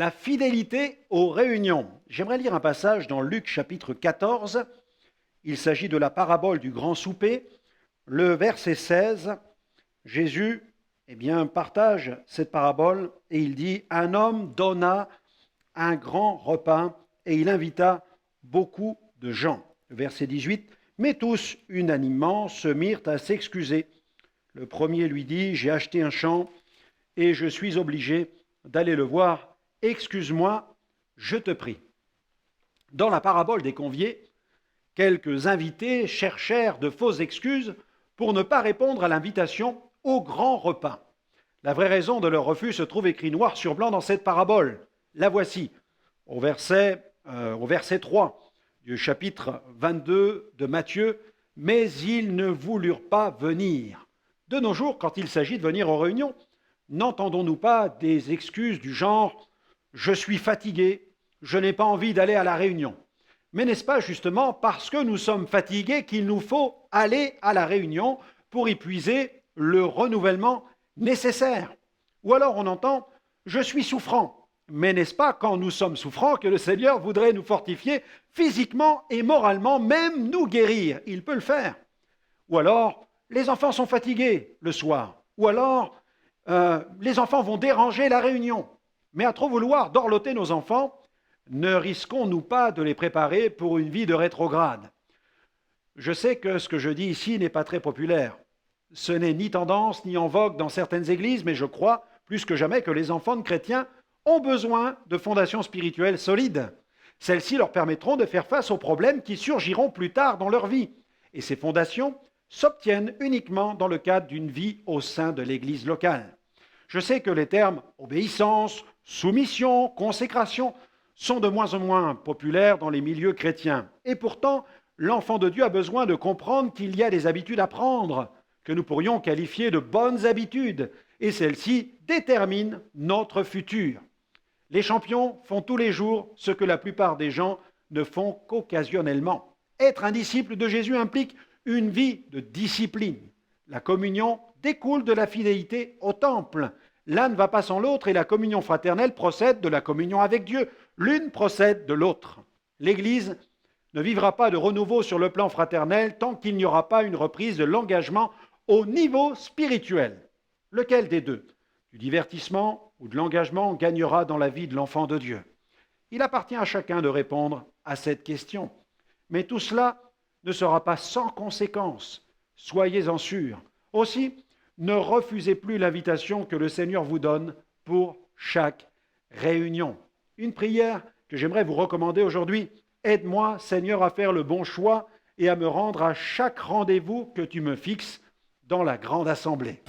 La fidélité aux réunions. J'aimerais lire un passage dans Luc chapitre 14. Il s'agit de la parabole du grand souper. Le verset 16, Jésus partage cette parabole et il dit « Un homme donna un grand repas et il invita beaucoup de gens. » Le verset 18, « Mais tous, unanimement, se mirent à s'excuser. Le premier lui dit « J'ai acheté un champ et je suis obligé d'aller le voir. Excuse-moi, je te prie. » Dans la parabole des conviés, quelques invités cherchèrent de fausses excuses pour ne pas répondre à l'invitation au grand repas. La vraie raison de leur refus se trouve écrit noir sur blanc dans cette parabole. La voici, au verset 3 du chapitre 22 de Matthieu. « Mais ils ne voulurent pas venir. » De nos jours, quand il s'agit de venir aux réunions, n'entendons-nous pas des excuses du genre « je suis fatigué, je n'ai pas envie d'aller à la réunion ». Mais n'est-ce pas justement parce que nous sommes fatigués qu'il nous faut aller à la réunion pour y puiser le renouvellement nécessaire? Ou alors on entend « je suis souffrant ». Mais n'est-ce pas quand nous sommes souffrants que le Seigneur voudrait nous fortifier physiquement et moralement, même nous guérir? Il peut le faire. Ou alors, les enfants sont fatigués le soir. Ou alors, les enfants vont déranger la réunion. Mais à trop vouloir dorloter nos enfants, ne risquons-nous pas de les préparer pour une vie de rétrograde? Je sais que ce que je dis ici n'est pas très populaire. Ce n'est ni tendance ni en vogue dans certaines églises, mais je crois plus que jamais que les enfants de chrétiens ont besoin de fondations spirituelles solides. Celles-ci leur permettront de faire face aux problèmes qui surgiront plus tard dans leur vie. Et ces fondations s'obtiennent uniquement dans le cadre d'une vie au sein de l'église locale. Je sais que les termes obéissance, soumission, consécration sont de moins en moins populaires dans les milieux chrétiens. Et pourtant, l'enfant de Dieu a besoin de comprendre qu'il y a des habitudes à prendre, que nous pourrions qualifier de bonnes habitudes, et celles-ci déterminent notre futur. Les champions font tous les jours ce que la plupart des gens ne font qu'occasionnellement. Être un disciple de Jésus implique une vie de discipline. La communion découle de la fidélité au temple. L'un ne va pas sans l'autre et la communion fraternelle procède de la communion avec Dieu. L'une procède de l'autre. L'Église ne vivra pas de renouveau sur le plan fraternel tant qu'il n'y aura pas une reprise de l'engagement au niveau spirituel. Lequel des deux, du divertissement ou de l'engagement, gagnera dans la vie de l'enfant de Dieu? Il appartient à chacun de répondre à cette question. Mais tout cela ne sera pas sans conséquences. Soyez-en sûrs. Aussi, ne refusez plus l'invitation que le Seigneur vous donne pour chaque réunion. Une prière que j'aimerais vous recommander aujourd'hui. Aide-moi, Seigneur, à faire le bon choix et à me rendre à chaque rendez-vous que tu me fixes dans la grande assemblée.